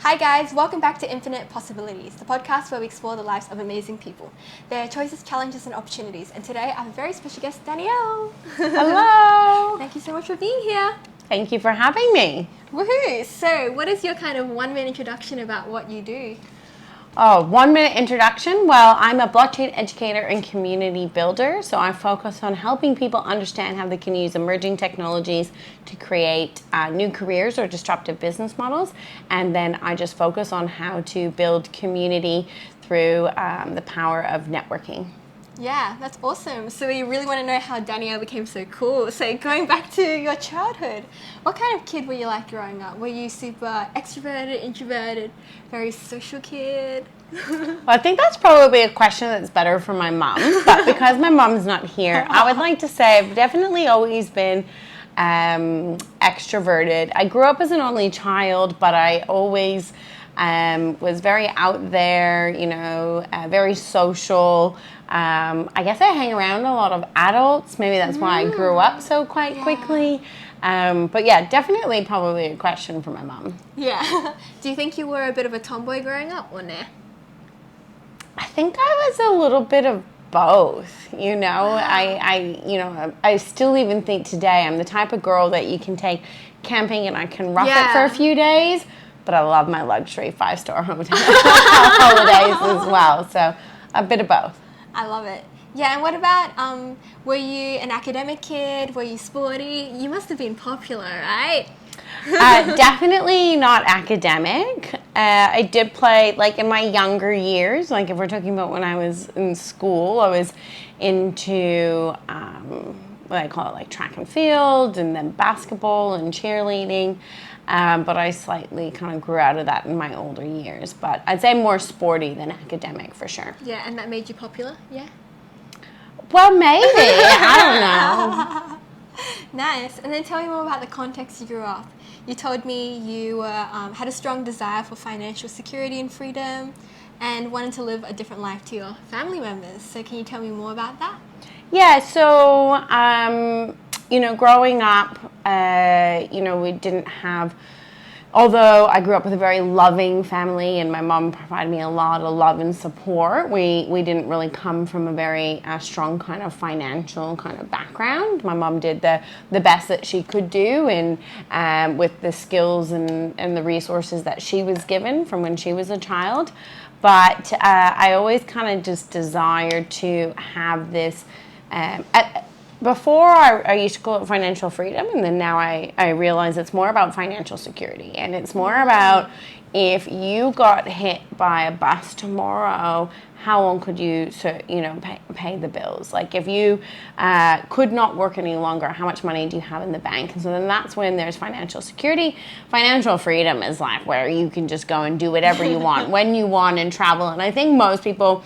Hi guys, welcome back to Infinite Possibilities, the podcast where we explore the lives of amazing people, their choices, challenges and opportunities. And today I have a very special guest, Danielle. Hello. Thank you so much for being here. Thank you for having me. Woohoo! So what is your kind of 1 minute introduction about what you do? Oh, 1 minute introduction. Well, I'm a blockchain educator and community builder. So I focus on helping people understand how they can use emerging technologies to create new careers or disruptive business models. And then I just focus on how to build community through the power of networking. Yeah, that's awesome. So we really want to know how Danielle became so cool. So going back to your childhood, what kind of kid were you like growing up? Were you super extroverted, introverted, very social kid? Well, I think that's probably a question that's better for my mom. But because my mom's not here, I would like to say I've definitely always been extroverted. I grew up as an only child, but I always was very out there, very social. I guess I hang around a lot of adults. Maybe that's why I grew up so quite quickly. But yeah, definitely probably a question for my mom. Yeah. Do you think you were a bit of a tomboy growing up or nah? I think I was a little bit of both, Wow. I still even think today I'm the type of girl that you can take camping and I can rough it for a few days, but I love my luxury 5-star hotel holidays as well. So a bit of both. I love it. Yeah, and what about, were you an academic kid? Were you sporty? You must have been popular, right? Definitely not academic. I did play, like in my younger years, like if we're talking about when I was in school, I was into what I call it, like track and field, and then basketball and cheerleading. But I slightly kind of grew out of that in my older years. But I'd say more sporty than academic for sure. Yeah, and that made you popular, yeah? Well, maybe. I don't know. Nice. And then tell me more about the context you grew up. You told me you had a strong desire for financial security and freedom and wanted to live a different life to your family members. So can you tell me more about that? Yeah, so, growing up, we didn't have, although I grew up with a very loving family and my mom provided me a lot of love and support, we didn't really come from a very strong kind of financial kind of background. My mom did the best that she could do and with the skills and the resources that she was given from when she was a child. But I always kind of just desired to have this. Before, I used to call it financial freedom, and then now I realize it's more about financial security. And it's more about if you got hit by a bus tomorrow, how long could you pay the bills? Like if you could not work any longer, how much money do you have in the bank? And so then that's when there's financial security. Financial freedom is like where you can just go and do whatever you want, when you want, and travel. And I think most people,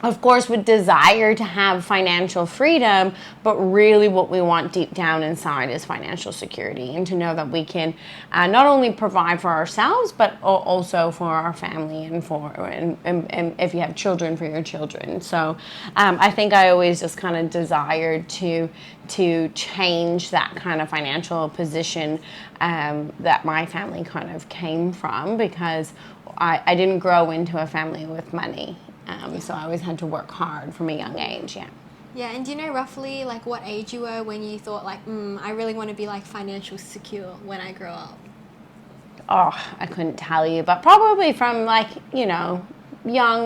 of course, would desire to have financial freedom, but really what we want deep down inside is financial security and to know that we can not only provide for ourselves, but also for our family and if you have children, for your children. So I think I always just kind of desired to change that kind of financial position that my family kind of came from, because I didn't grow into a family with money. So I always had to work hard from a young age, yeah. Yeah, and do you know roughly like what age you were when you thought like, I really want to be like financially secure when I grow up? Oh, I couldn't tell you, but probably from like, young,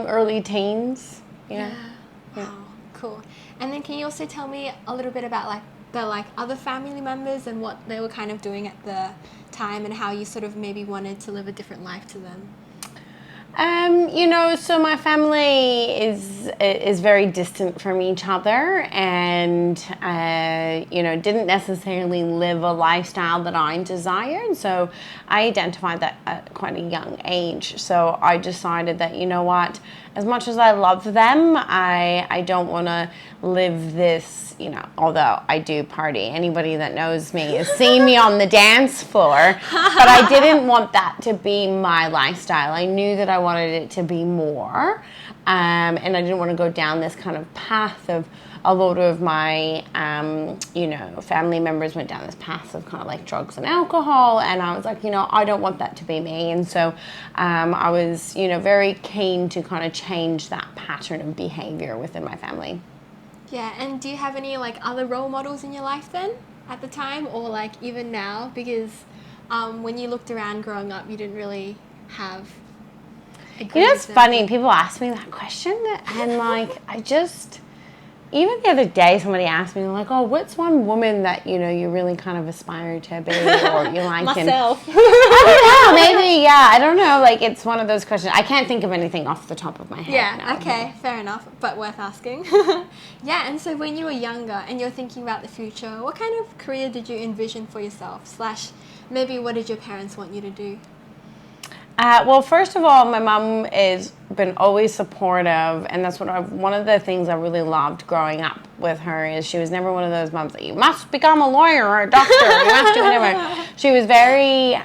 early teens. Yeah. Wow, cool. And then can you also tell me a little bit about like the other family members and what they were kind of doing at the time and how you sort of maybe wanted to live a different life to them? So my family is very distant from each other and, didn't necessarily live a lifestyle that I desired. So I identified that at quite a young age. So I decided that, you know what, as much as I love them, I don't want to live this, although I do party, anybody that knows me has seen me on the dance floor, but I didn't want that to be my lifestyle. I knew that I wanted it to be more, and I didn't want to go down this kind of path of a lot of my, family members went down this path of kind of like drugs and alcohol, and I was like, I don't want that to be me. And so I was, very keen to kind of change that pattern of behavior within my family. Yeah, and do you have any like other role models in your life then at the time, or like even now? Because when you looked around growing up, you didn't really have a good it's funny, people ask me that question, and like even the other day, somebody asked me, like, oh, what's one woman that, you really kind of aspire to be, or you like? Myself. I don't know, maybe, I don't know, like, it's one of those questions. I can't think of anything off the top of my head. Yeah, okay, fair enough, but worth asking. Yeah, and so when you were younger and you're thinking about the future, what kind of career did you envision for yourself? / maybe what did your parents want you to do? Well, first of all, my mom has been always supportive, and that's one of the things I really loved growing up with her is she was never one of those moms that you must become a lawyer or a doctor, you must do whatever. She was very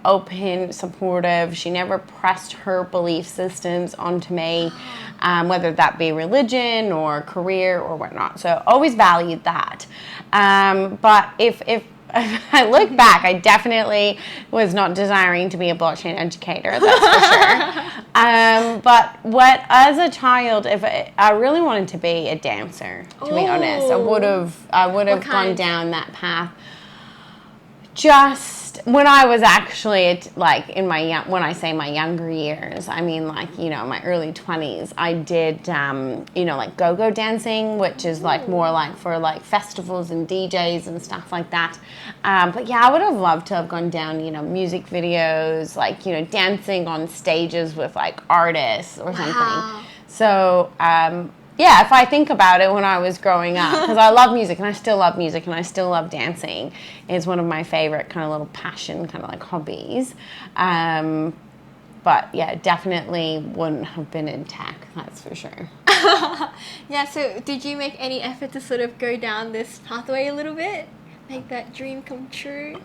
open, supportive. She never pressed her belief systems onto me, whether that be religion or career or whatnot. So always valued that. But if I look back, I definitely was not desiring to be a blockchain educator, that's for sure. But as a child, if I really wanted to be a dancer, to be honest, I would have gone down that path. Just when I was actually like when I say my younger years, I mean like, my early 20s, I did, like go-go dancing, which is like more like for like festivals and DJs and stuff like that. But yeah, I would have loved to have gone down, music videos, like, dancing on stages with like artists or something. Wow. So, if I think about it when I was growing up, because I love music and I still love music and I still love dancing, it's one of my favorite kind of little passion kind of like hobbies. But yeah, definitely wouldn't have been in tech, that's for sure. Yeah, so did you make any effort to sort of go down this pathway a little bit? Make that dream come true?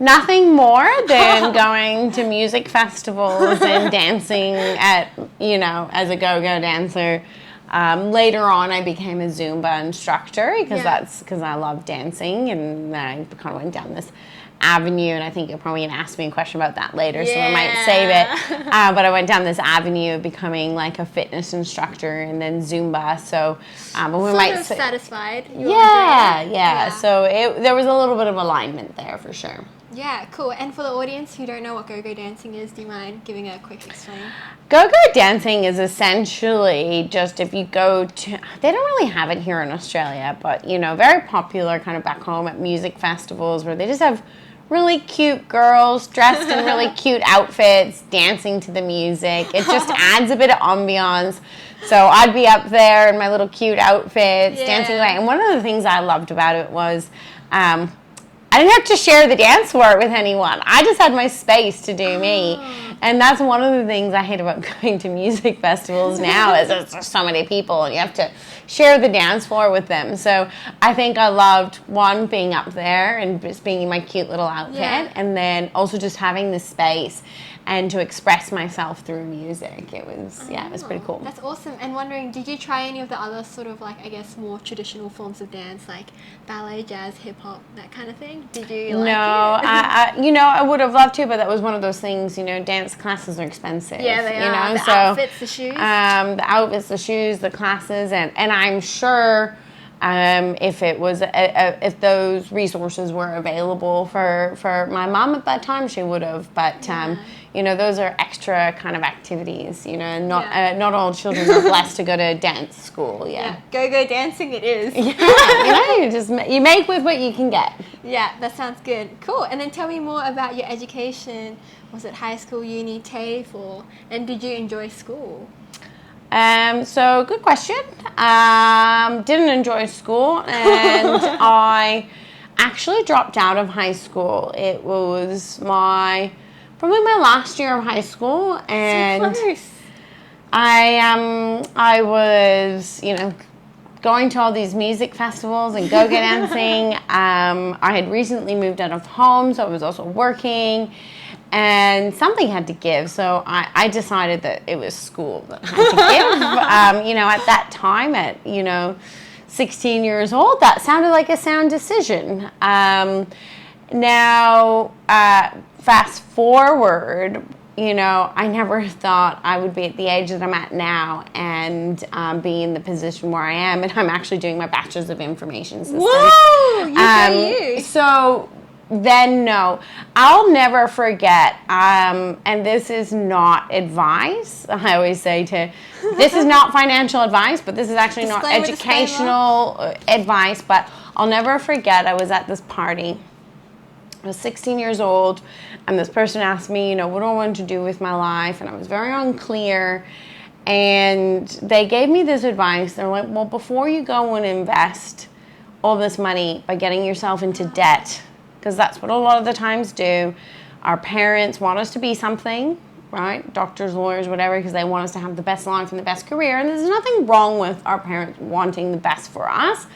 Nothing more than going to music festivals and dancing at, as a go-go dancer. Later on, I became a Zumba instructor because I love dancing, and I kind of went down this avenue, and I think you're probably going to ask me a question about that later, so I might save it. But I went down this avenue of becoming like a fitness instructor and then Zumba. So satisfied. Yeah. So there was a little bit of alignment there for sure. Yeah, cool. And for the audience who don't know what go-go dancing is, do you mind giving a quick explain? Go-go dancing is essentially just if you go to, they don't really have it here in Australia, but, very popular kind of back home at music festivals where they just have really cute girls dressed in really cute outfits, dancing to the music. It just adds a bit of ambiance. So I'd be up there in my little cute outfits, dancing away. And one of the things I loved about it was I didn't have to share the dance floor with anyone. I just had my space to do me. And that's one of the things I hate about going to music festivals now is there's so many people and you have to share the dance floor with them. So I think I loved, one, being up there and just being in my cute little outfit, and then also just having the space and to express myself through music. It was, it was pretty cool. That's awesome. And wondering, did you try any of the other sort of like, I guess, more traditional forms of dance, like ballet, jazz, hip-hop, that kind of thing? Did you like it? I would have loved to, but that was one of those things, dance classes are expensive. Yeah, they are. The outfits, the shoes. The outfits, the shoes, the classes, and I'm sure if it was if those resources were available for my mom at that time, she would have. But those are extra kind of activities. And not all children are blessed to go to dance school. Go-go dancing, it is. You make with what you can get. Yeah, that sounds good. Cool. And then tell me more about your education. Was it high school, uni, TAFE, and did you enjoy school? So good question. Didn't enjoy school, and I actually dropped out of high school. It was probably my last year of high school, and so close. I was, going to all these music festivals and go-go dancing. I had recently moved out of home, so I was also working, and something had to give. So I decided that it was school that had to give. At that time, at 16 years old, that sounded like a sound decision. Now, fast forward, I never thought I would be at the age that I'm at now and be in the position where I am. And I'm actually doing my Bachelor's of Information Systems. Whoa! You. So then, no, I'll never forget. And this is not advice. I always say this is not financial advice, but this is actually not educational advice. But I'll never forget, I was at this party. I was 16 years old, and this person asked me, what do I want to do with my life? And I was very unclear. And they gave me this advice. They're like, well, before you go and invest all this money by getting yourself into debt, because that's what a lot of the times do. Our parents want us to be something, right? Doctors, lawyers, whatever, because they want us to have the best life and the best career. And there's nothing wrong with our parents wanting the best for us.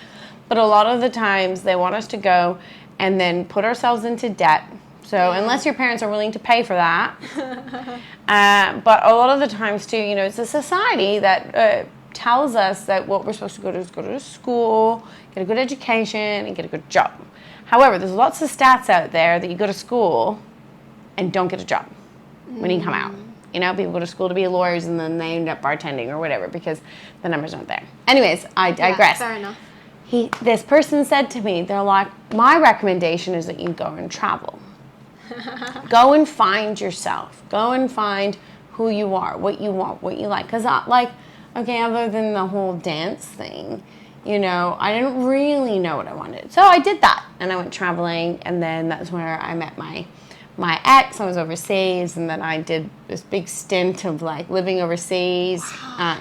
But a lot of the times they want us to go and then put ourselves into debt. So unless your parents are willing to pay for that. But a lot of the times too, it's a society that tells us that what we're supposed to go to is go to school, get a good education, and get a good job. However, there's lots of stats out there that you go to school and don't get a job when you come out. People go to school to be lawyers and then they end up bartending or whatever because the numbers aren't there. Anyways, I digress. Fair enough. This person said to me, they're like, my recommendation is that you go and travel. Go and find yourself. Go and find who you are, what you want, what you like. Because other than the whole dance thing, I didn't really know what I wanted. So I did that, and I went traveling, and then that's where I met my ex. I was overseas, and then I did this big stint of living overseas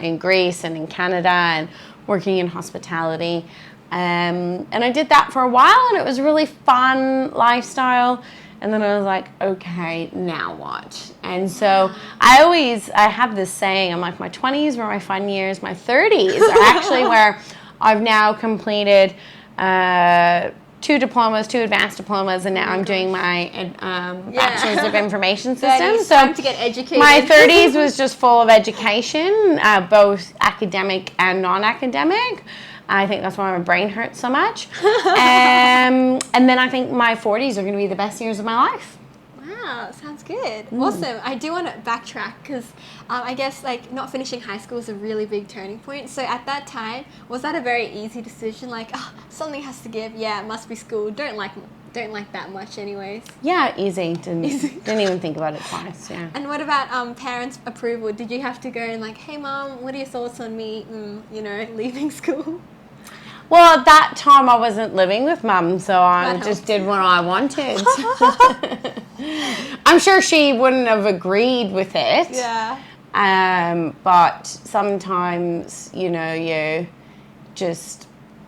in Greece and in Canada and working in hospitality. And I did that for a while, and it was a really fun lifestyle. And then I was like, okay, now what? And so I have this saying, I'm like, my 20s were my fun years. My 30s are actually where I've now completed 2 diplomas, 2 advanced diplomas, and now I'm doing my Bachelor's of Information Systems. So time to get educated. My 30s was just full of education, both academic and non-academic. I think that's why my brain hurts so much. And then I think my 40s are going to be the best years of my life. Wow, sounds good. Awesome. I do want to backtrack because I guess not finishing high school is a really big turning point. So at that time, was that a very easy decision? Something has to give. Yeah, it must be school. Don't like that much anyways. Yeah, easy. Didn't even think about it twice. Yeah. And what about parents' approval? Did you have to go and hey mom, what are your thoughts on me, leaving school? Well, at that time I wasn't living with mum, so I just did what I wanted. I'm sure she wouldn't have agreed with it. Yeah. But sometimes, you just,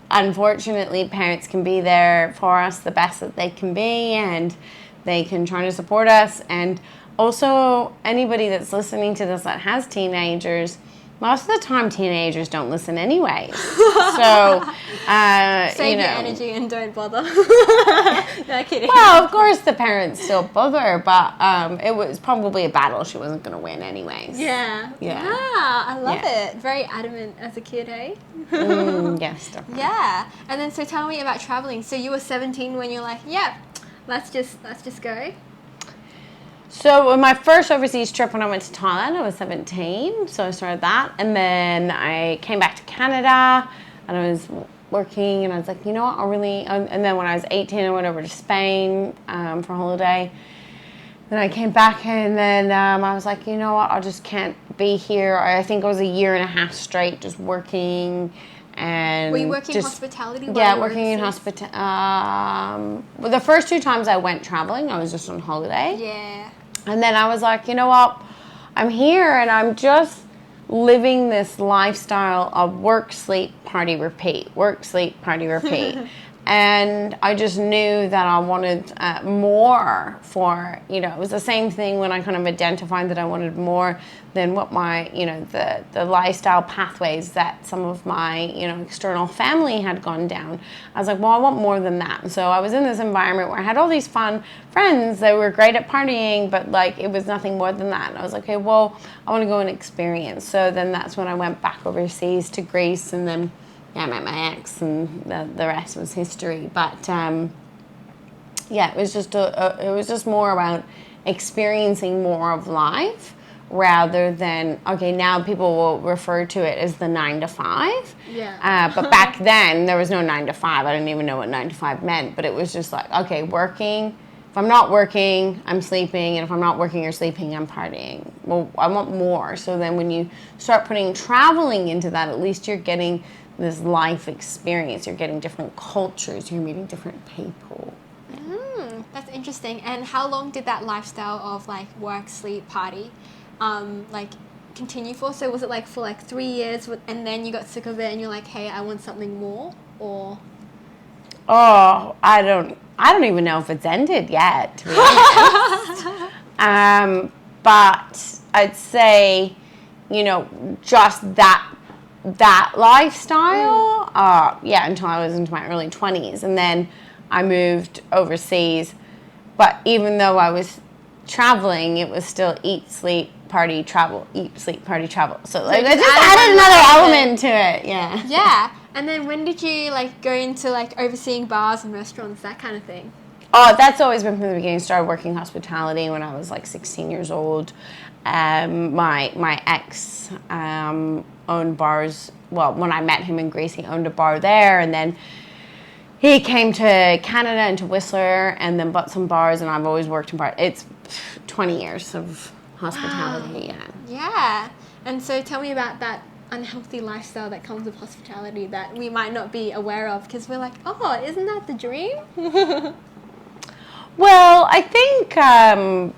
unfortunately, parents can be there for us the best that they can be, and they can try to support us. And also, anybody that's listening to this that has teenagers, most of the time teenagers don't listen anyway. So, save your energy and don't bother. No kidding. Well, of course the parents still bother, but it was probably a battle she wasn't going to win anyways. Yeah. Yeah. Wow, I love it. Very adamant as a kid, eh? Yes, definitely. Yeah. And then so tell me about traveling. So you were 17 when you're like, yeah, let's just go. So my first overseas trip when I went to Thailand, I was 17, so I started that. And then I came back to Canada, and I was working, and I was like, you know what, and then when I was 18, I went over to Spain for a holiday. Then I came back, and then I was like, you know what, I just can't be here. I think it was a year and a half straight just working. And were you working in hospitality? Yeah, working in hospitality. Well, the first 2 times I went traveling, I was just on holiday. Yeah. And then I was like, you know what? I'm here and I'm just living this lifestyle of work, sleep, party, repeat. Work, sleep, party, repeat. And I just knew that I wanted more for, you know, it was the same thing when I kind of identified that I wanted more than what my, you know, the lifestyle pathways that some of my, you know, external family had gone down. I was like, well, I want more than that. And so I was in this environment where I had all these fun friends that were great at partying, but like it was nothing more than that. And I was like, okay, well, I want to go and experience. So then that's when I went back overseas to Greece, and then I met my ex, and the rest was history. But yeah, it was just more about experiencing more of life rather than, okay, now people will refer to it as the 9 to 5. Yeah. But back then there was no 9 to 5. I didn't even know what 9 to 5 meant. But it was just like, okay, working. If I'm not working, I'm sleeping, and if I'm not working or sleeping, I'm partying. Well, I want more. So then when you start putting traveling into that, at least you're getting this life experience. You're getting different cultures. You're meeting different people. That's interesting. And how long did that lifestyle of like work, sleep, party, like continue for? So was it like for like 3 years, and then you got sick of it, and you're like, hey, I want something more, or? Oh, I don't even know if it's ended yet, to be honest. But I'd say, you know, just that lifestyle, yeah, until I was into my early 20s. And then I moved overseas. But even though I was traveling, it was still eat, sleep, party, travel, eat, sleep, party, travel. So like, I just added another element to it, yeah. Yeah. And then when did you like go into like overseeing bars and restaurants, that kind of thing? Oh, that's always been from the beginning. Started working hospitality when I was like 16 years old. My ex owned bars. Well, when I met him in Greece, he owned a bar there, and then he came to Canada and to Whistler, and then bought some bars. And I've always worked in bars. It's 20 years of hospitality. Wow. Yeah. And so tell me about that unhealthy lifestyle that comes with hospitality that we might not be aware of, because we're like, oh, isn't that the dream? Well, I think,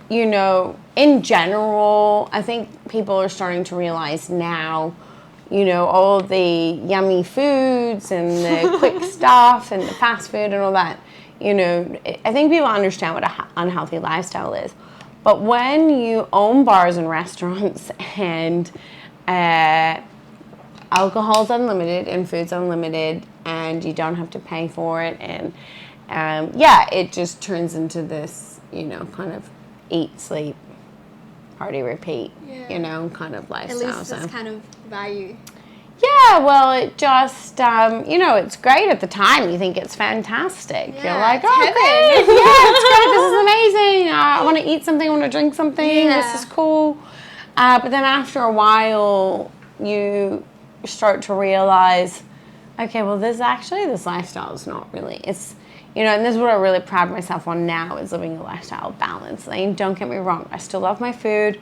you know, in general, I think people are starting to realize now, you know, all the yummy foods and the quick stuff and the fast food and all that, you know, I think people understand what an unhealthy lifestyle is. But when you own bars and restaurants and alcohol's unlimited and food's unlimited and you don't have to pay for it, and yeah, it just turns into this, you know, kind of eat, sleep, party, repeat, you know, kind of lifestyle. At least it's kind of value. Yeah, well, it just, you know, it's great at the time. You think it's fantastic. Yeah, you're like, it's oh, heaven. great. Yeah, it's great. This is amazing. I want to eat something. I want to drink something. Yeah. This is cool. But then after a while, you start to realize, okay, well, this lifestyle is not really, it's, you know, and this is what I really pride myself on now, is living a lifestyle of balance. Like, don't get me wrong, I still love my food,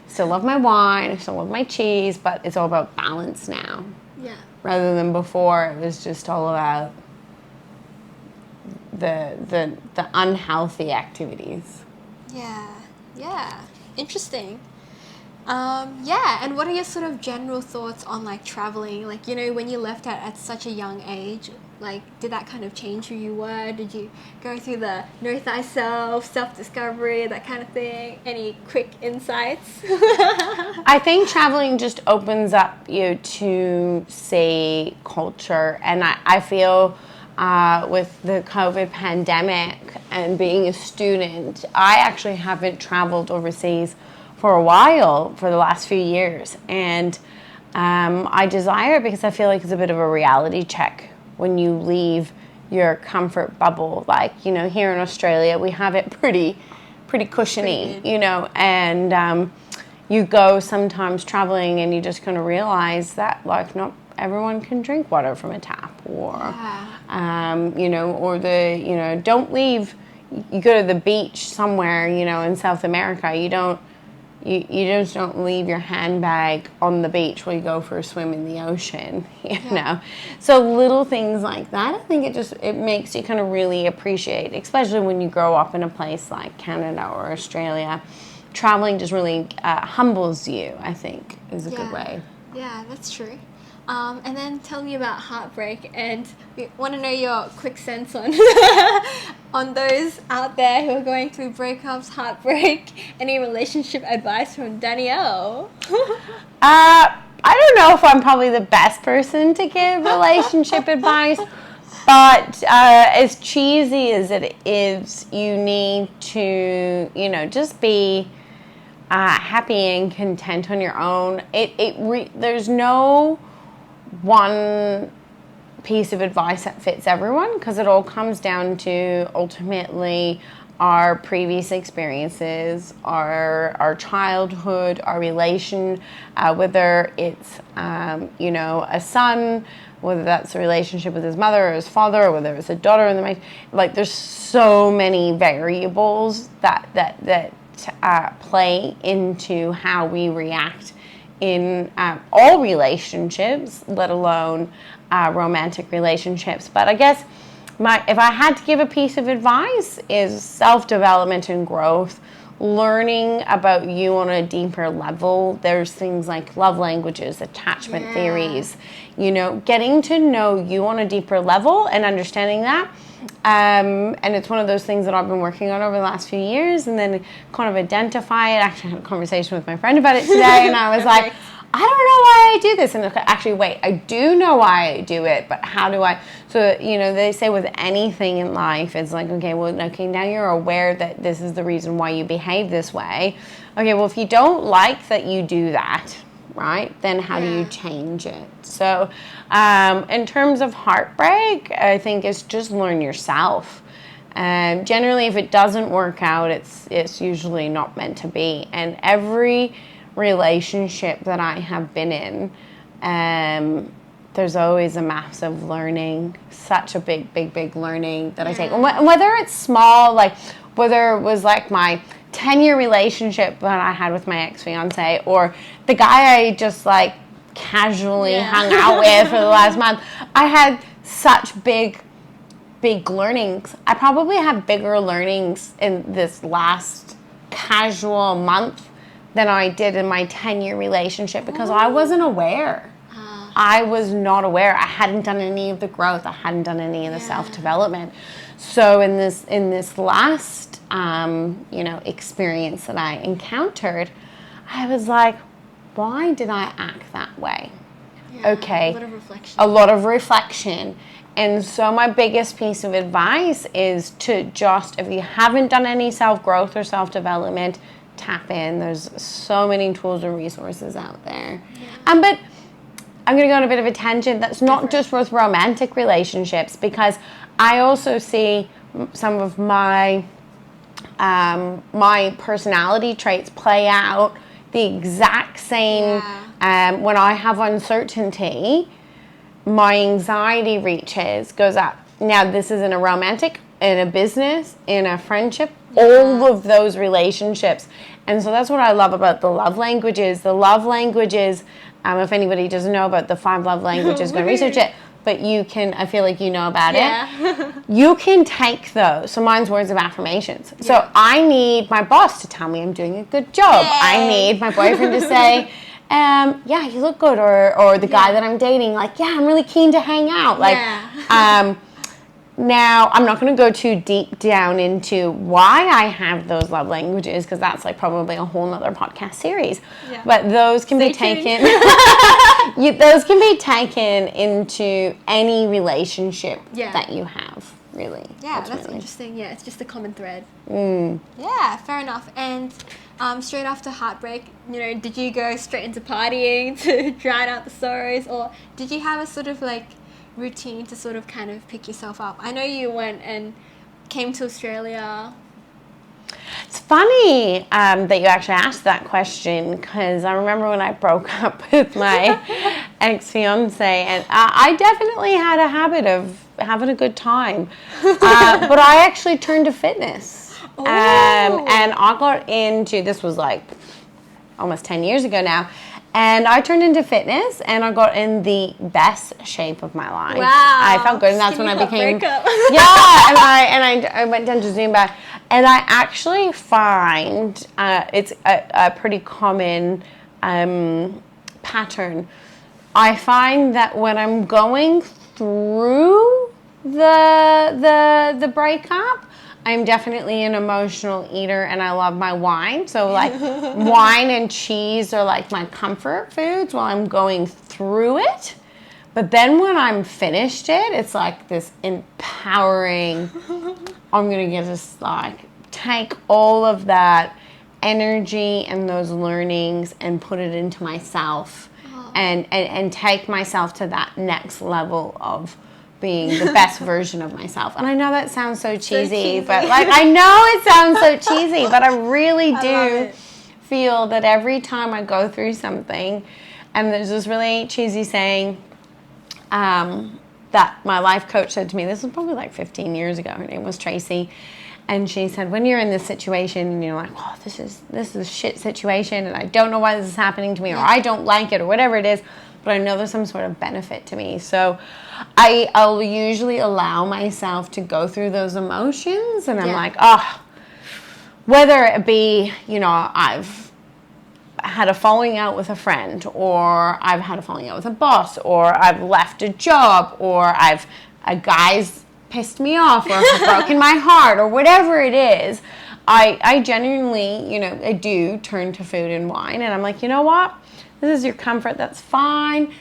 still love my wine, I still love my cheese, but it's all about balance now. Yeah. Rather than before, it was just all about the unhealthy activities. Yeah. Interesting. Yeah, and what are your sort of general thoughts on like traveling? Like, you know, when you left at such a young age, like, did that kind of change who you were? Did you go through the know thyself, self-discovery, that kind of thing? Any quick insights? I think traveling just opens up you to see culture, and I feel with the COVID pandemic and being a student, I actually haven't traveled overseas for a while, for the last few years, and I desire it because I feel like it's a bit of a reality check when you leave your comfort bubble. Like, you know, here in Australia we have it pretty cushiony, you know, and you go sometimes traveling and you just kind of realize that like not everyone can drink water from a tap, or you know, or you know, don't leave, you go to the beach somewhere, you know, in South America, you just don't leave your handbag on the beach while you go for a swim in the ocean, you know. So little things like that, I think it makes you kind of really appreciate, especially when you grow up in a place like Canada or Australia. Traveling just really humbles you, I think, is a good way. Yeah, that's true. And then tell me about heartbreak, and we want to know your quick sense on on those out there who are going through breakups, heartbreak, any relationship advice from Danielle. I don't know if I'm probably the best person to give relationship advice, but as cheesy as it is, you need to, just be happy and content on your own. There's no one piece of advice that fits everyone, because it all comes down to ultimately our previous experiences, our childhood, our relation, whether it's a son, whether that's a relationship with his mother or his father, or whether it's a daughter in the marriage. Like, there's so many variables that play into how we react in all relationships, let alone romantic relationships. But I guess if I had to give a piece of advice, is self-development and growth, learning about you on a deeper level. There's things like love languages, attachment theories, getting to know you on a deeper level and understanding that. And it's one of those things that I've been working on over the last few years, and then kind of identify it. Actually, I had a conversation with my friend about it today, and I was like, I don't know why I do this. And actually, wait, I do know why I do it, but how do I? So, they say with anything in life, it's like, okay, now you're aware that this is the reason why you behave this way. Okay, well, if you don't like that you do that, right, then how do you change it? So in terms of heartbreak, I think it's just learn yourself. Generally, if it doesn't work out, it's usually not meant to be. And every relationship that I have been in, there's always a massive learning, such a big learning that I take. And whether it's small, like whether it was like my 10-year relationship that I had with my ex-fiance, or the guy I just like casually hung out with for the last month, I had such big learnings. I probably have bigger learnings in this last casual month than I did in my 10-year relationship, because I wasn't aware. I was not aware. I hadn't done any of the growth. I hadn't done any of the self-development. So in this last experience that I encountered, I was like, why did I act that way? Okay. A lot of reflection. And so my biggest piece of advice is to just, if you haven't done any self-growth or self-development, tap in. There's so many tools and resources out there. But I'm going to go on a bit of a tangent. That's not just with romantic relationships, because I also see some of my personality traits play out the exact same. When I have uncertainty, my anxiety goes up. Now, this is in a romantic, in a business, in a friendship, all of those relationships. And so that's what I love about the love languages. The love languages, if anybody doesn't know about the 5 love languages, go research it. But I feel like you know about it. You can take those. So mine's words of affirmations. So I need my boss to tell me I'm doing a good job. I need my boyfriend to say, you look good. Or the guy that I'm dating, like, I'm really keen to hang out. Like, now, I'm not going to go too deep down into why I have those love languages, because that's like probably a whole nother podcast series. But those can be taken. Those can be taken into any relationship that you have, really. That's interesting. It's just a common thread. Yeah, fair enough. And straight after heartbreak, did you go straight into partying to drown out the sorrows, or did you have a sort of like routine to sort of kind of pick yourself up? I know you went and came to Australia. It's funny that you actually asked that question, because I remember when I broke up with my ex-fiance, and I definitely had a habit of having a good time, but I actually turned to fitness. And I got into, this was like almost 10 years ago now, and I turned into fitness, and I got in the best shape of my life. Wow. I felt good, and that's when I became... and I went down to Zumba, and I actually find it's a pretty common pattern I find that when I'm going through the breakup, I'm definitely an emotional eater, and I love my wine. So like wine and cheese are like my comfort foods while I'm going through it. But then when I'm finished it, it's like this empowering, I'm going to get this, like, take all of that energy and those learnings and put it into myself and take myself to that next level of being the best version of myself. And I know that sounds so cheesy, but like, I know it sounds so cheesy, but I really do feel that every time I go through something, and there's this really cheesy saying, that my life coach said to me, this was probably like 15 years ago, her name was Tracy, and she said, when you're in this situation and you're like, oh, this is a shit situation and I don't know why this is happening to me, or I don't like it, or whatever it is, but I know there's some sort of benefit to me. So I'll usually allow myself to go through those emotions, and I'm like, oh, whether it be, you know, I've had a falling out with a friend, or I've had a falling out with a boss, or I've left a job, or a guy's pissed me off, or I've broken my heart, or whatever it is, I genuinely, you know, I do turn to food and wine, and I'm like, you know what? This is your comfort, that's fine.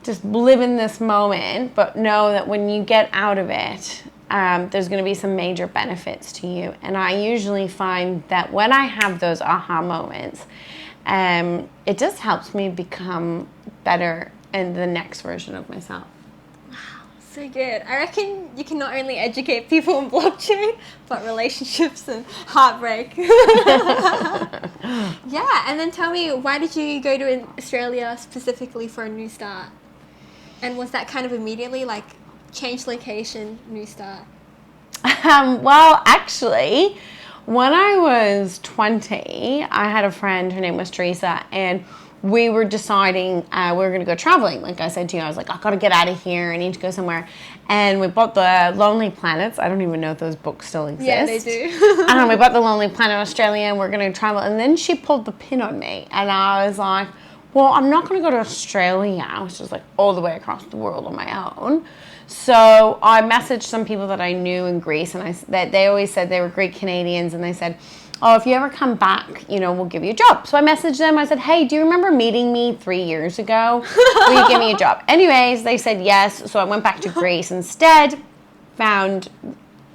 Just live in this moment, but know that when you get out of it, there's going to be some major benefits to you. And I usually find that when I have those aha moments, it just helps me become better in the next version of myself. Wow, so good. I reckon you can not only educate people on blockchain, but relationships and heartbreak. Yeah, and then tell me, why did you go to Australia specifically for a new start? And was that kind of immediately like change location, new start? Well, actually, when I was 20, I had a friend, her name was Teresa, and we were deciding we were going to go traveling. Like I said to you, I was like, I've got to get out of here. I need to go somewhere. And we bought the Lonely Planets. I don't even know if those books still exist. Yeah, they do. And we bought the Lonely Planet Australia, and we're going to travel. And then she pulled the pin on me, and I was like, well, I'm not going to go to Australia, which is like all the way across the world on my own. So I messaged some people that I knew in Greece, and that they always said they were Greek Canadians, and they said, oh, if you ever come back, you know, we'll give you a job. So I messaged them. I said, hey, do you remember meeting me 3 years ago? Will you give me a job? Anyways, they said yes. So I went back to Greece instead, found,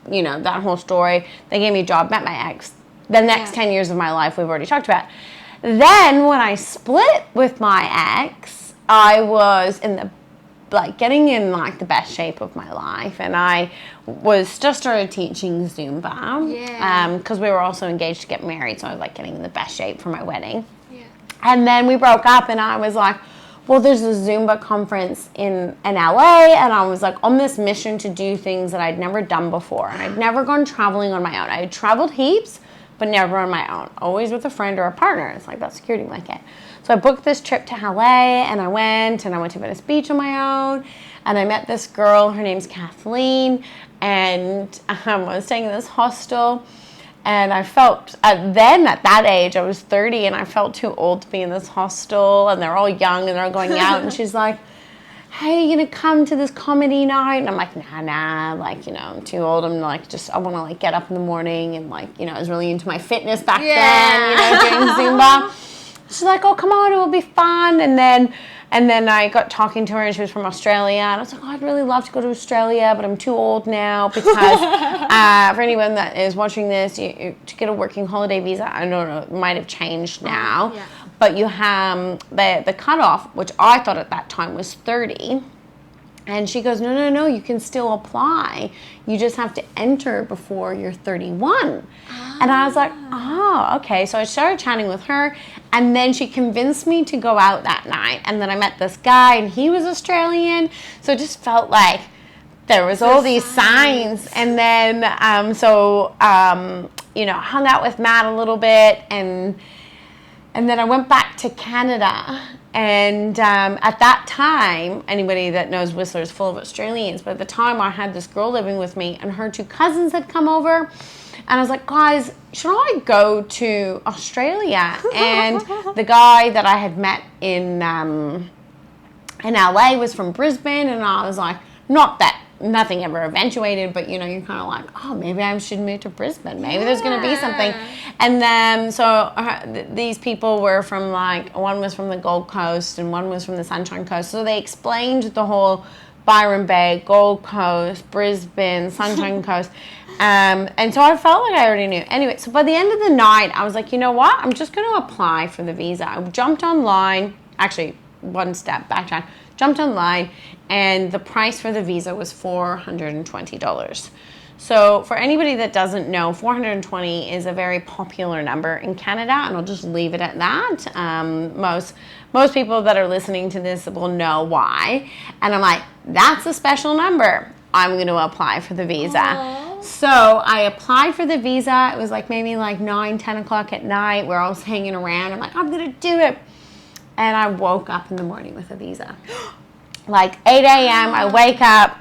you know, that whole story. They gave me a job, met my ex. The next 10 years of my life we've already talked about. Then when I split with my ex, I was getting in like the best shape of my life, and I was just started teaching Zumba because we were also engaged to get married, so I was like getting in the best shape for my wedding. And then we broke up, and I was like, well, there's a Zumba conference in LA, and I was like on this mission to do things that I'd never done before, and I'd never gone traveling on my own. I had traveled heaps, but never on my own, always with a friend or a partner. It's like that security blanket. So I booked this trip to LA, and I went to Venice Beach on my own, and I met this girl, her name's Kathleen, and I was staying in this hostel, and I felt, at that age, I was 30, and I felt too old to be in this hostel, and they're all young, and they're all going out, and she's like, hey, you gonna come to this comedy night? And I'm like, nah, like, you know, I'm too old. I'm like, I want to like get up in the morning, and like, you know, I was really into my fitness back then, you know, doing Zumba. She's like, oh, come on, it will be fun. And then I got talking to her, and she was from Australia, and I was like, oh, I'd really love to go to Australia, but I'm too old now because for anyone that is watching this, to get a working holiday visa, I don't know, it might have changed now. But you have the cutoff, which I thought at that time was 30. And she goes, no, you can still apply. You just have to enter before you're 31. And I was like, oh, okay. So I started chatting with her, and then she convinced me to go out that night. And then I met this guy, and he was Australian. So it just felt like there was all these signs. And then, you know, hung out with Matt a little bit, and then I went back to Canada, and at that time, anybody that knows Whistler is full of Australians, but at the time I had this girl living with me, and her 2 cousins had come over, and I was like, guys, should I go to Australia? And the guy that I had met in And LA was from Brisbane, and I was like, not that nothing ever eventuated, but you know, you're kind of like, oh, maybe I should move to Brisbane. Maybe there's going to be something. And then, so these people were from like, one was from the Gold Coast and one was from the Sunshine Coast. So they explained the whole Byron Bay, Gold Coast, Brisbane, Sunshine Coast. And so I felt like I already knew. Anyway, so by the end of the night, I was like, you know what? I'm just going to apply for the visa. I jumped online, actually, one step backtrack, jumped online, and the price for the visa was $420. So for anybody that doesn't know, 420 is a very popular number in Canada, and I'll just leave it at that. Most people that are listening to this will know why. And I'm like, that's a special number. I'm going to apply for the visa. Aww. So I applied for the visa. It was like maybe like 9, 10 o'clock at night where I was hanging around. I'm like, I'm going to do it. And I woke up in the morning with a visa. Like 8 a.m., I wake up,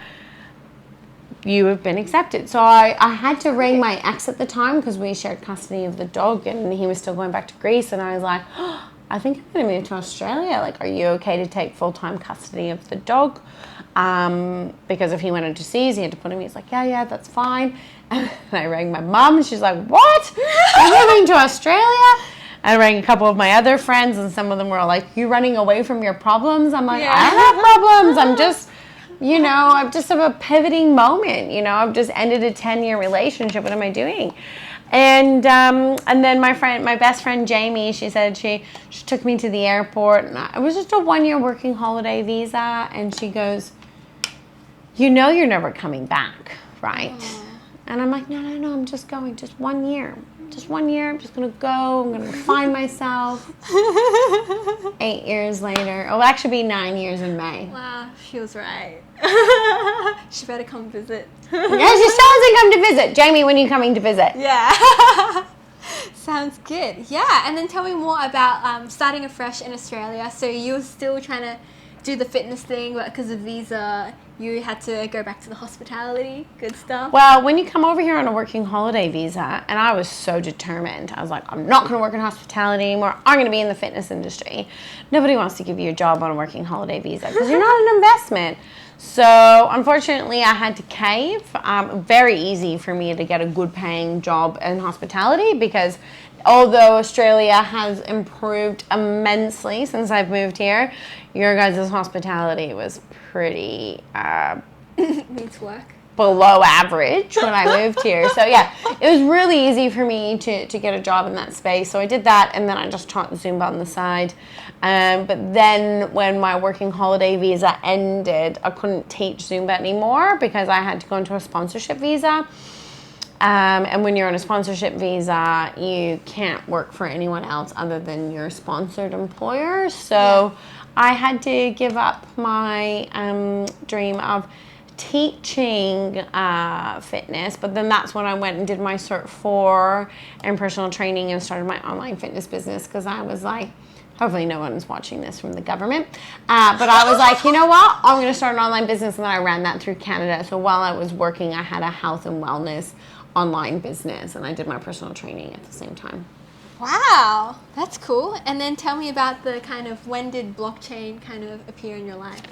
you have been accepted. So I had to ring my ex at the time because we shared custody of the dog and he was still going back to Greece. And I was like, oh, I think I'm going to move to Australia. Like, are you okay to take full-time custody of the dog? Because if he went overseas, he had to put him. He's like, yeah, that's fine. And I rang my mum and she's like, what? You're moving to Australia? I rang a couple of my other friends and some of them were like, you running away from your problems? I'm like, I don't have problems. I'm just, I'm just at a pivoting moment. I've just ended a 10-year relationship. What am I doing? And then my best friend Jamie, she said she took me to the airport, and it was just a 1-year working holiday visa, and she goes, you're never coming back, right? Aww. And I'm like, no, I'm just going, just 1 year. Just 1 year, I'm just going to go, I'm going to find myself. 8 years later, it'll actually be 9 years in May. Wow, she was right. She better come visit. Yeah, she still hasn't come to visit. Jamie, when are you coming to visit? Yeah. Sounds good. Yeah, and then tell me more about starting afresh in Australia. So you were still trying to do the fitness thing, but because of visa, you had to go back to the hospitality, good stuff. Well, when you come over here on a working holiday visa, and I was so determined, I was like, I'm not going to work in hospitality anymore. I'm going to be in the fitness industry. Nobody wants to give you a job on a working holiday visa because you're not an investment. So unfortunately, I had to cave. Very easy for me to get a good paying job in hospitality because although Australia has improved immensely since I've moved here, your guys' hospitality was pretty needs work. Below average when I moved here. So yeah, it was really easy for me to get a job in that space. So I did that, and then I just taught Zumba on the side. But then when my working holiday visa ended, I couldn't teach Zumba anymore because I had to go into a sponsorship visa. And when you're on a sponsorship visa, you can't work for anyone else other than your sponsored employer. So I had to give up my dream of teaching fitness, but then that's when I went and did my Cert 4 in personal training and started my online fitness business because I was like, hopefully no one's watching this from the government, but I was like, you know what, I'm going to start an online business, and then I ran that through Canada. So while I was working, I had a health and wellness online business, and I did my personal training at the same time. Wow, that's cool. And then tell me about the kind of, when did blockchain kind of appear in your life?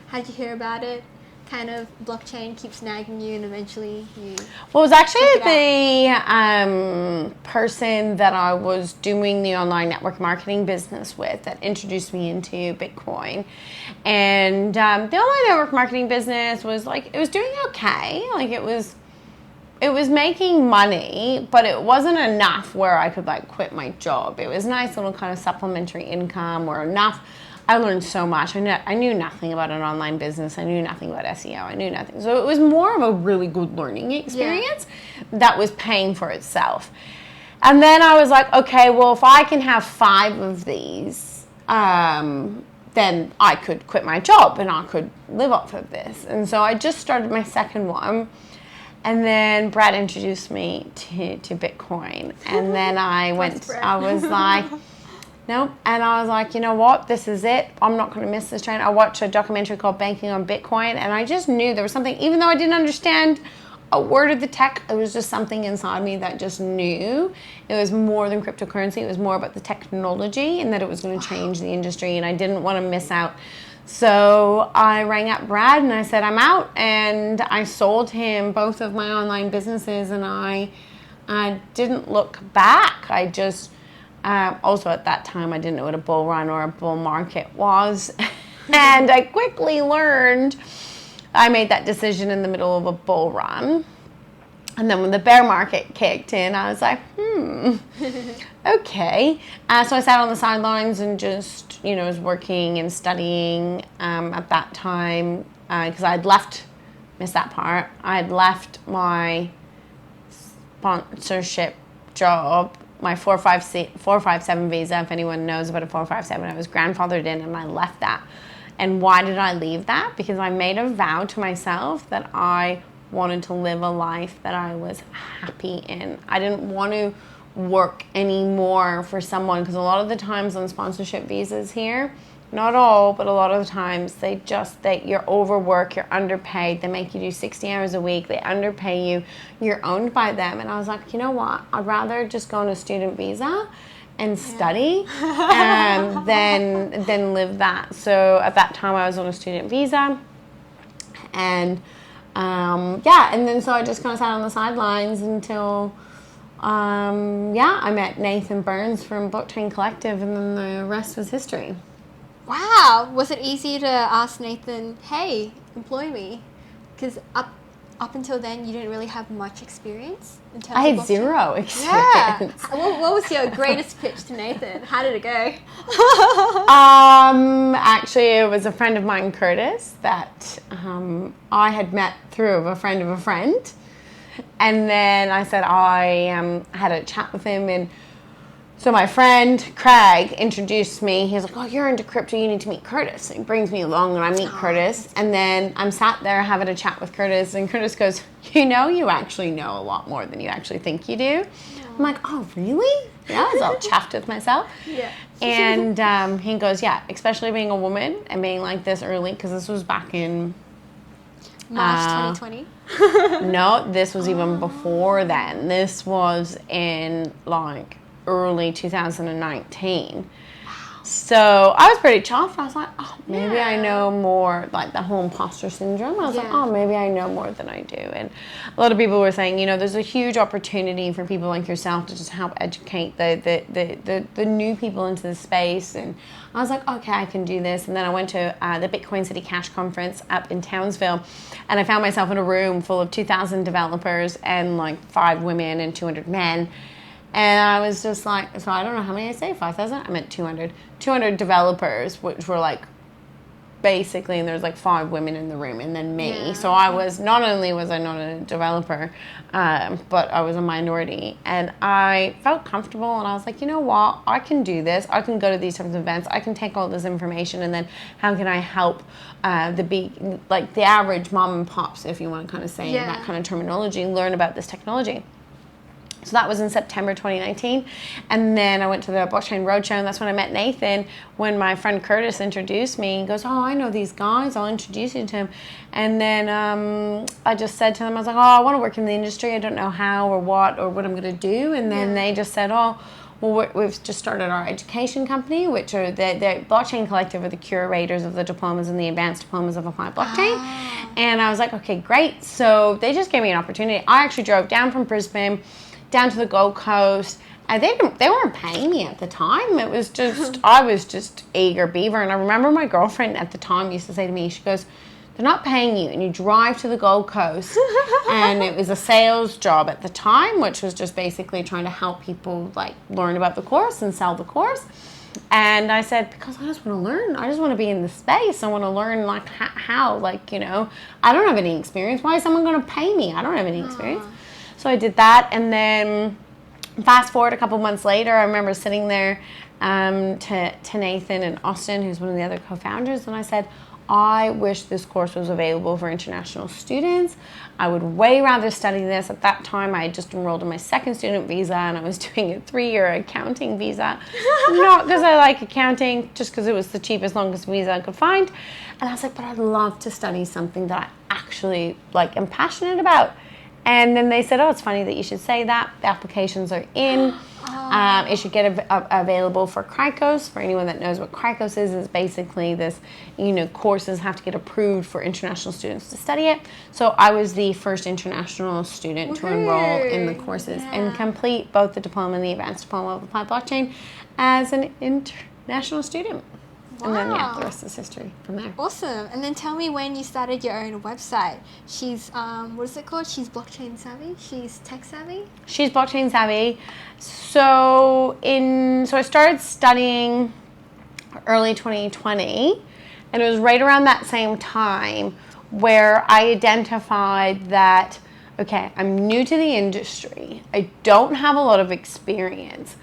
How did you hear about it? Kind of blockchain keeps nagging you, and eventually you... Well, it was actually the person that I was doing the online network marketing business with that introduced me into Bitcoin. And the online network marketing business was like, it was doing okay. Like it was making money, but it wasn't enough where I could like quit my job. It was nice little kind of supplementary income or enough. I learned so much. I knew nothing about an online business. I knew nothing about SEO. I knew nothing. So it was more of a really good learning experience that was paying for itself. And then I was like, okay, well, if I can have 5 of these, then I could quit my job and I could live off of this. And so I just started my second one. And then Brad introduced me to Bitcoin. And then I was like... Nope. And I was like, you know what? This is it. I'm not going to miss this train. I watched a documentary called Banking on Bitcoin, and I just knew there was something, even though I didn't understand a word of the tech, it was just something inside me that just knew it was more than cryptocurrency. It was more about the technology and that it was going to change the industry, and I didn't want to miss out. So I rang up Brad and I said, I'm out. And I sold him both of my online businesses, and I didn't look back. I just, also at that time, I didn't know what a bull run or a bull market was. And I quickly learned I made that decision in the middle of a bull run. And then when the bear market kicked in, I was like, okay. So I sat on the sidelines and just, was working and studying at that time because missed that part. I'd left my sponsorship job, my 457 visa. If anyone knows about a 457, I was grandfathered in and I left that. And why did I leave that? Because I made a vow to myself that I wanted to live a life that I was happy in. I didn't want to work anymore for someone, because a lot of the times on sponsorship visas here, not all, but a lot of the times you're overworked, you're underpaid, they make you do 60 hours a week, they underpay you, you're owned by them. And I was like, you know what, I'd rather just go on a student visa and study than live that. So at that time I was on a student visa, and and then so I just kind of sat on the sidelines until I met Nathan Burns from Blockchain Collective, and then the rest was history. Wow. Was it easy to ask Nathan, hey, employ me? Because up until then, you didn't really have much experience in terms I of had blockchain? zero experience. Yeah. What was your greatest pitch to Nathan? How did it go? Actually, it was a friend of mine, Curtis, that I had met through a friend of a friend. And then I said I had a chat with him, and so my friend Craig introduced me. He's like, oh, you're into crypto, you need to meet Curtis. And he brings me along and I meet Curtis. And then I'm sat there having a chat with Curtis, and Curtis goes, you actually know a lot more than you actually think you do. I'm like, oh, really? Yeah, I was all chuffed with myself. Yeah. And he goes, yeah, especially being a woman and being like this early, because this was back in March 2020? No, this was even before then. This was in early 2019. So I was pretty chuffed. I was like, oh, maybe I know more, like the whole imposter syndrome. I was like, oh, maybe I know more than I do. And a lot of people were saying, there's a huge opportunity for people like yourself to just help educate the new people into the space. And I was like, okay, I can do this. And then I went to the Bitcoin City Cash Conference up in Townsville, and I found myself in a room full of 2,000 developers and 5 women and 200 men. And I was just like, so I don't know how many I say, 5,000? I meant 200. 200 developers, which were basically, and there's 5 women in the room and then me. Yeah. So I was, not only was I not a developer, but I was a minority. And I felt comfortable, and I was like, you know what, I can do this. I can go to these types of events. I can take all this information, and then how can I help the average mom and pops, if you want to kind of say that kind of terminology, learn about this technology. So that was in September 2019. And then I went to the Blockchain Roadshow, and that's when I met Nathan. When my friend Curtis introduced me, he goes, oh, I know these guys, I'll introduce you to him. And then I just said to them, I was like, oh, I want to work in the industry. I don't know how or what I'm going to do. And then they just said, oh, well, we've just started our education company, which are the Blockchain Collective are the curators of the diplomas and the advanced diplomas of applied blockchain. And I was like, okay, great. So they just gave me an opportunity. I actually drove down from Brisbane down to the Gold Coast, and they weren't paying me at the time. It was just, I was just eager beaver. And I remember my girlfriend at the time used to say to me, she goes, they're not paying you, and you drive to the Gold Coast. And it was a sales job at the time, which was just basically trying to help people learn about the course and sell the course. And I said, because I just want to learn. I just want to be in the space. I want to learn how, I don't have any experience. Why is someone going to pay me? I don't have any experience. So I did that, and then fast forward a couple months later, I remember sitting there to Nathan and Austin, who's one of the other co-founders, and I said, I wish this course was available for international students. I would way rather study this. At that time, I had just enrolled in my second student visa, and I was doing a 3-year accounting visa. Not because I like accounting, just because it was the cheapest, longest visa I could find. And I was like, but I'd love to study something that I actually am passionate about. And then they said, oh, it's funny that you should say that. The applications are in. It should get available for Cricos. For anyone that knows what Cricos is basically this, courses have to get approved for international students to study it. So I was the first international student to enroll in the courses and complete both the diploma and the advanced diploma of applied blockchain as an international student. Wow. And then, the rest is history from there. Awesome. And then tell me when you started your own website. She's, what is it called? She's blockchain savvy? She's tech savvy? She's blockchain savvy. So I started studying early 2020, and it was right around that same time where I identified that, okay, I'm new to the industry. I don't have a lot of experience,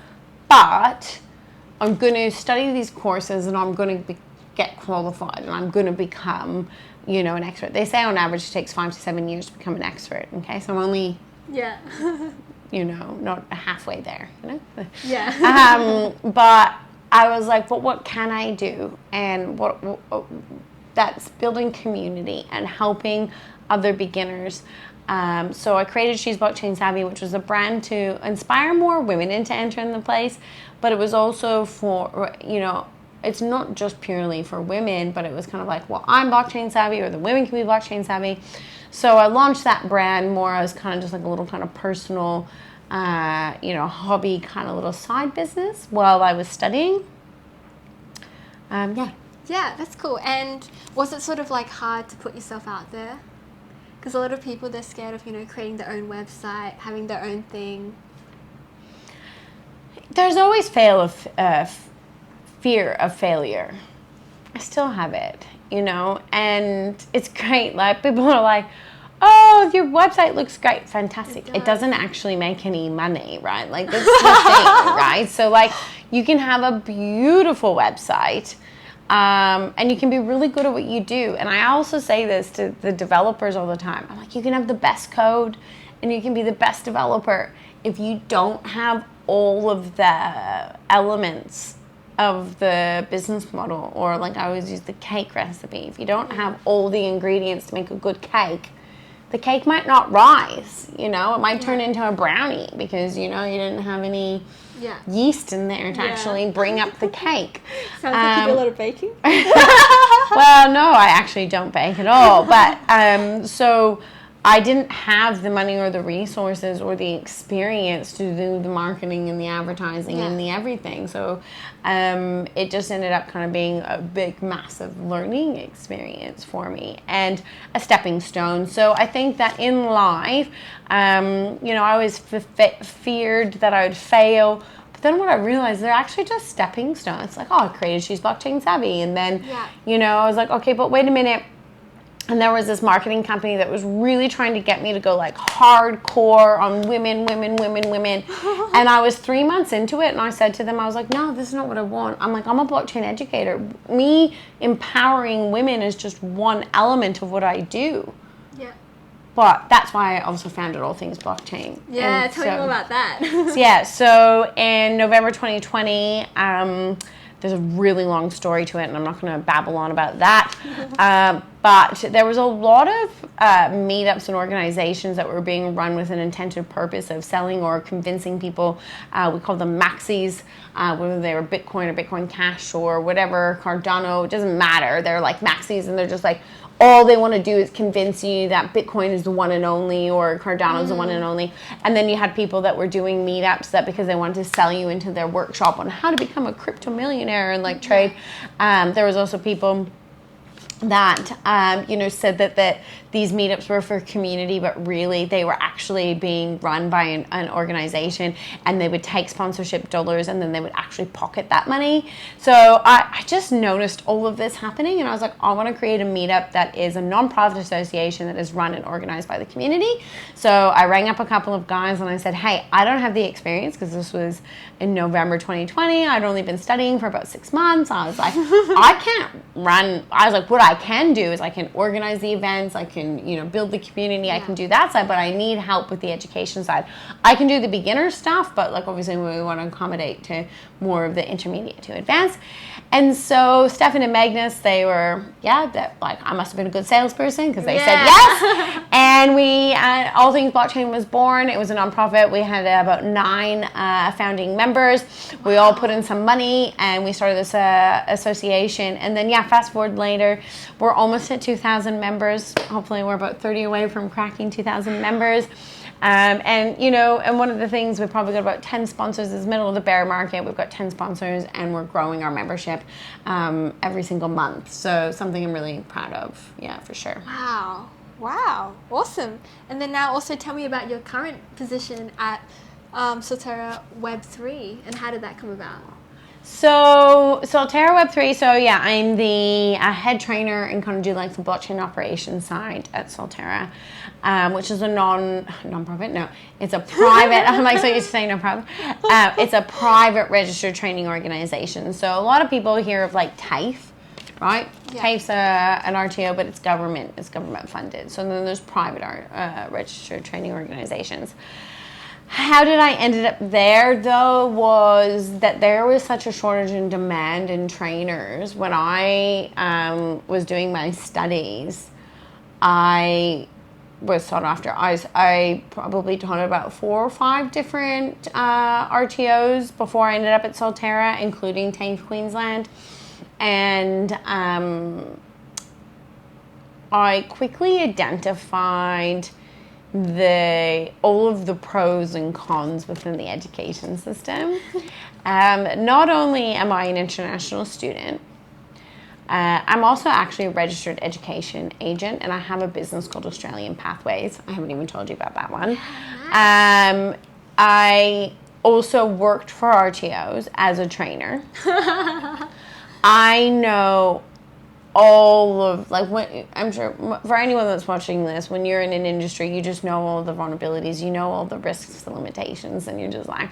but I'm going to study these courses and I'm going to get qualified and I'm going to become, an expert. They say on average it takes 5 to 7 years to become an expert. Okay, so I'm only, not halfway there. Yeah. But I was like, but what can I do? And what that's building community and helping other beginners. So I created She's Blockchain Savvy, which was a brand to inspire more women into entering the place. But it was also for, it's not just purely for women, but it was kind of like, well, I'm blockchain savvy, or the women can be blockchain savvy. So I launched that brand more as kind of just like a little kind of personal, hobby, kind of little side business while I was studying. Yeah, that's cool. And was it sort of like hard to put yourself out there? Because a lot of people, they're scared of, creating their own website, having their own thing. There's always fear of failure. I still have it, and it's great. Like, people are like, oh, your website looks great. Fantastic. It doesn't actually make any money, right? Like, that's the thing, right? So, like, you can have a beautiful website, and you can be really good at what you do. And I also say this to the developers all the time. I'm like, you can have the best code and you can be the best developer. If you don't have all of the elements of the business model, or like I always use the cake recipe, if you don't have all the ingredients to make a good cake, the cake might not rise, it might turn into a brownie because, you didn't have any yeast in there to actually bring up the cake. Sounds like you do a lot of baking. Well, no, I actually don't bake at all. But so I didn't have the money or the resources or the experience to do the marketing and the advertising and the everything. So it just ended up kind of being a big, massive learning experience for me and a stepping stone. So I think that in life, I always feared that I would fail. But then what I realized, they're actually just stepping stones. Like, I created She's Blockchain Savvy. And then, I was like, okay, but wait a minute. And there was this marketing company that was really trying to get me to go like hardcore on women. And I was 3 months into it and I said to them, I was like, no, this is not what I want. I'm like, I'm a blockchain educator. Me empowering women is just one element of what I do. Yeah. But that's why I also founded All Things Blockchain. Yeah, tell me more about that. So in November 2020, there's a really long story to it, and I'm not going to babble on about that. But there was a lot of meetups and organizations that were being run with an intended purpose of selling or convincing people. We call them maxis, whether they were Bitcoin or Bitcoin Cash or whatever, Cardano, it doesn't matter. They're like maxis, and they're just like, all they want to do is convince you that Bitcoin is the one and only, or Cardano is the one and only. And then you had people that were doing meetups that because they wanted to sell you into their workshop on how to become a crypto millionaire and like trade. There was also people that said that these meetups were for community, but really they were actually being run by an organization, and they would take sponsorship dollars and then they would actually pocket that money. So I just noticed all of this happening, and I was like, I want to create a meetup that is a nonprofit association that is run and organized by the community. So I rang up a couple of guys and I said, hey, I don't have the experience, because this was in November 2020. I'd only been studying for about 6 months. I was like, I can't run. I was like, what I can do is I can organize the events, I can build the community, I can do that side, but I need help with the education side. I can do the beginner stuff, but like obviously we want to accommodate to more of the intermediate to advanced. And so Stefan and Magnus, they were, that like I must have been a good salesperson, because they said yes. then we, All Things Blockchain was born. It was a nonprofit. We had about 9 founding members. We all put in some money and we started this association. And then, fast forward later, we're almost at 2,000 members. Hopefully we're about 30 away from cracking 2,000 members. And one of the things, we've probably got about 10 sponsors. It's middle of the bear market. We've got 10 sponsors and we're growing our membership every single month. So something I'm really proud of. Yeah, for sure. Wow. Awesome. And then now also tell me about your current position at Solterra Web3 and how did that come about? So Solterra Web3, I'm the head trainer and kind of do like the blockchain operations side at Solterra, which is a non-profit. No, it's a private, I'm like so used to saying non-profit. It's a private registered training organization. So a lot of people hear of like TAFE, right? Yeah. TAFE's an RTO, but it's government funded. So then there's private registered training organizations. How did I ended up there, though, was that there was such a shortage in demand in trainers. When I was doing my studies, I was sought after. I probably taught about 4 or 5 different RTOs before I ended up at Solterra, including TAFE Queensland. And I quickly identified all of the pros and cons within the education system. Not only am I an international student, I'm also actually a registered education agent, and I have a business called Australian Pathways. I haven't even told you about that one. I also worked for RTOs as a trainer. I know all of, I'm sure for anyone that's watching this, when you're in an industry, you just know all the vulnerabilities, you know all the risks, the limitations, and you're just like,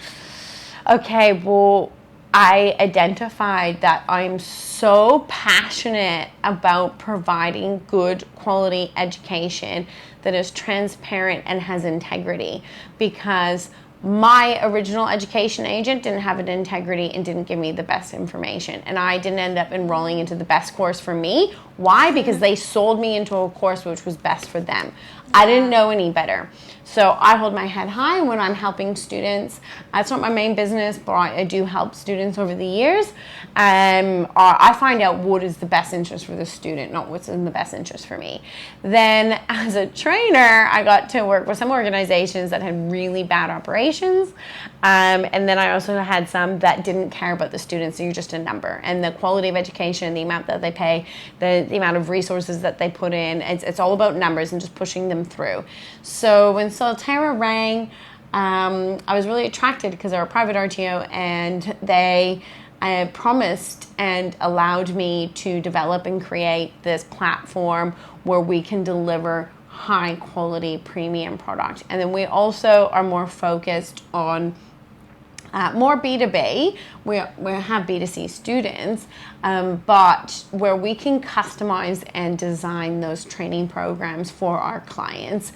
okay, well, I identified that I'm so passionate about providing good quality education that is transparent and has integrity, because my original education agent didn't have an integrity and didn't give me the best information. And I didn't end up enrolling into the best course for me. Why? Because they sold me into a course which was best for them. I didn't know any better. So I hold my head high when I'm helping students. It's not my main business, but I do help students over the years. I find out what is the best interest for the student, not what's in the best interest for me. Then as a trainer, I got to work with some organizations that had really bad operations. And then I also had some that didn't care about the students. So you're just a number. And the quality of education, the amount that they pay, the amount of resources that they put in, it's all about numbers and just pushing them through. So when Solterra rang, I was really attracted because they're a private RTO, and they promised and allowed me to develop and create this platform where we can deliver high quality premium product. And then we also are more focused on more B2B. We have B2C students, but where we can customize and design those training programs for our clients.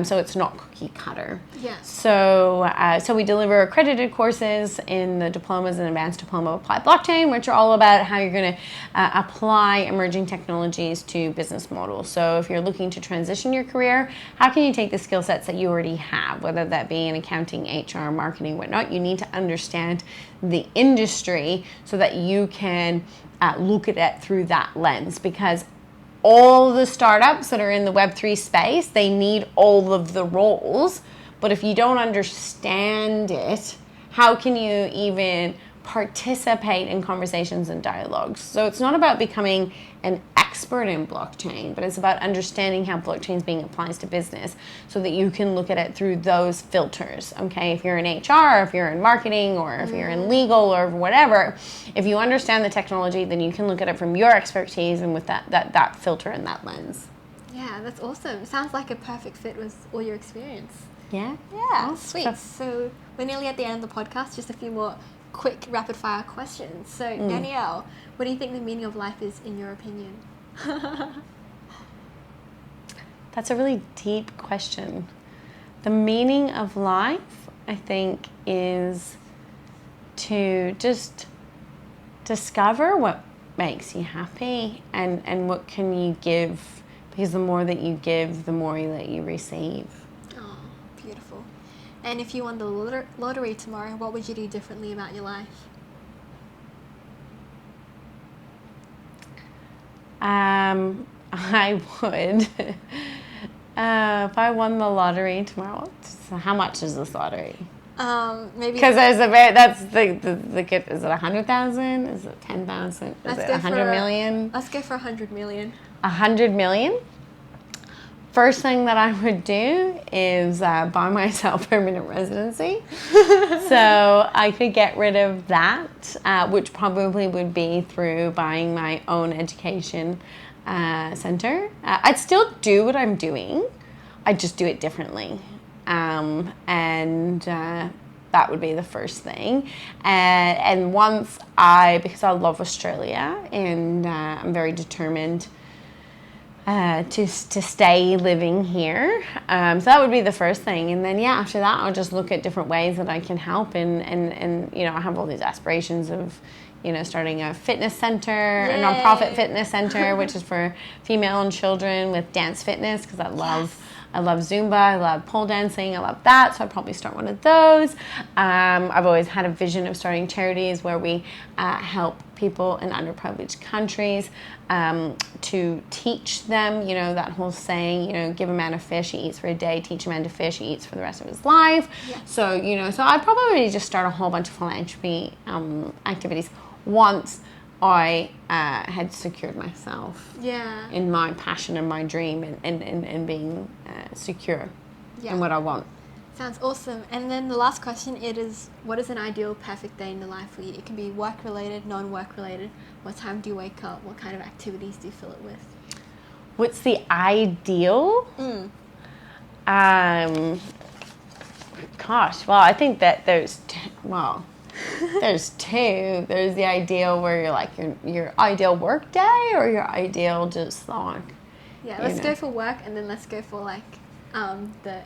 So it's not cookie cutter. Yeah. So we deliver accredited courses in the diplomas and advanced diploma of applied blockchain, which are all about how you're going to apply emerging technologies to business models. So if you're looking to transition your career, how can you take the skill sets that you already have, whether that be in accounting, HR, marketing, whatnot? You need to understand the industry so that you can look at it through that lens, because all the startups that are in the Web3 space, they need all of the roles. But if you don't understand it, how can you even participate in conversations and dialogues? So it's not about becoming an expert in blockchain, but it's about understanding how blockchain is being applied to business so that you can look at it through those filters. Okay, if you're in HR, if you're in marketing, or if you're in legal or whatever, if you understand the technology, then you can look at it from your expertise and with that filter and that lens. Yeah, that's awesome. Sounds like a perfect fit with all your experience. Yeah? Yeah, sweet. So we're nearly at the end of the podcast, just a few more quick rapid fire questions. So Danielle, what do you think the meaning of life is in your opinion? That's a really deep question. The meaning of life, I think, is to just discover what makes you happy and what can you give because the more that you give, the more that you receive. Oh, beautiful. And if you won the lottery tomorrow, what would you do differently about your life? I would, if I won the lottery tomorrow, so how much is this lottery? Maybe because there's that's the gift. Is it 100,000? Is it 10,000? Is it 100 million? Let's go for 100 million. 100 million. First thing that I would do is buy myself permanent residency. So I could get rid of that, which probably would be through buying my own education center. I'd still do what I'm doing. I'd just do it differently. And that would be the first thing. And once because I love Australia and I'm very determined to stay living here. So that would be the first thing. And then, after that, I'll just look at different ways that I can help. And I have all these aspirations of, starting a fitness center, a nonprofit fitness center, which is for female and children with dance fitness, because I love Zumba, I love pole dancing, I love that, so I'd probably start one of those. I've always had a vision of starting charities where we help people in underprivileged countries to teach them, that whole saying, give a man a fish, he eats for a day, teach a man to fish, he eats for the rest of his life. Yeah. So, so I'd probably just start a whole bunch of philanthropy activities once I had secured myself in my passion and my dream and being secure in what I want. Sounds awesome. And then the last question, what is an ideal perfect day in the life for you? It can be work related, non-work related. What time do you wake up? What kind of activities do you fill it with? What's the ideal? Gosh, well, I think that there's two. There's the ideal where you're like your ideal work day, or your ideal just like. Yeah, let's go for work, and then let's go for like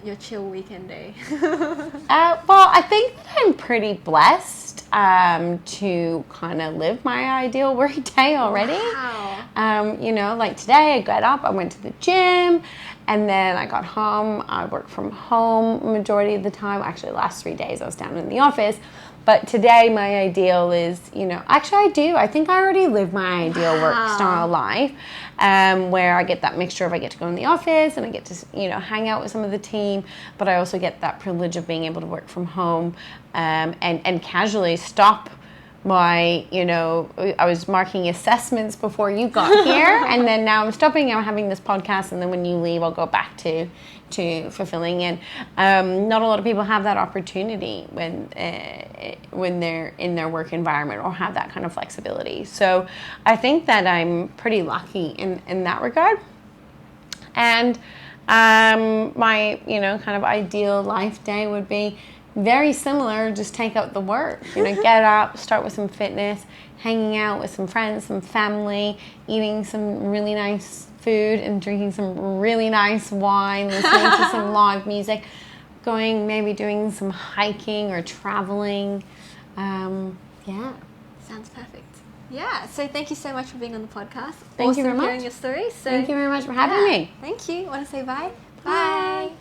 your chill weekend day. Well, I think that I'm pretty blessed to kind of live my ideal work day already. Wow. Like today I got up, I went to the gym, and then I got home. I work from home majority of the time. Actually, the last 3 days I was down in the office. But today my ideal is, actually I do. I think I already live my ideal work style life, where I get that mixture of I get to go in the office and I get to, hang out with some of the team, but I also get that privilege of being able to work from home and casually stop my, I was marking assessments before you got here, and then now I'm stopping, I'm having this podcast, and then when you leave, I'll go back to fulfilling. And not a lot of people have that opportunity when they're in their work environment or have that kind of flexibility. So I think that I'm pretty lucky in that regard. And my, kind of ideal life day would be very similar, just take out the work, get up, start with some fitness, hanging out with some friends, some family, eating some really nice food and drinking some really nice wine, listening to some live music, maybe doing some hiking or traveling. Sounds perfect. Yeah, so thank you so much for being on the podcast. Thank you very much. Hearing your story. Thank you very much for having me. Thank you. Want to say bye? Bye.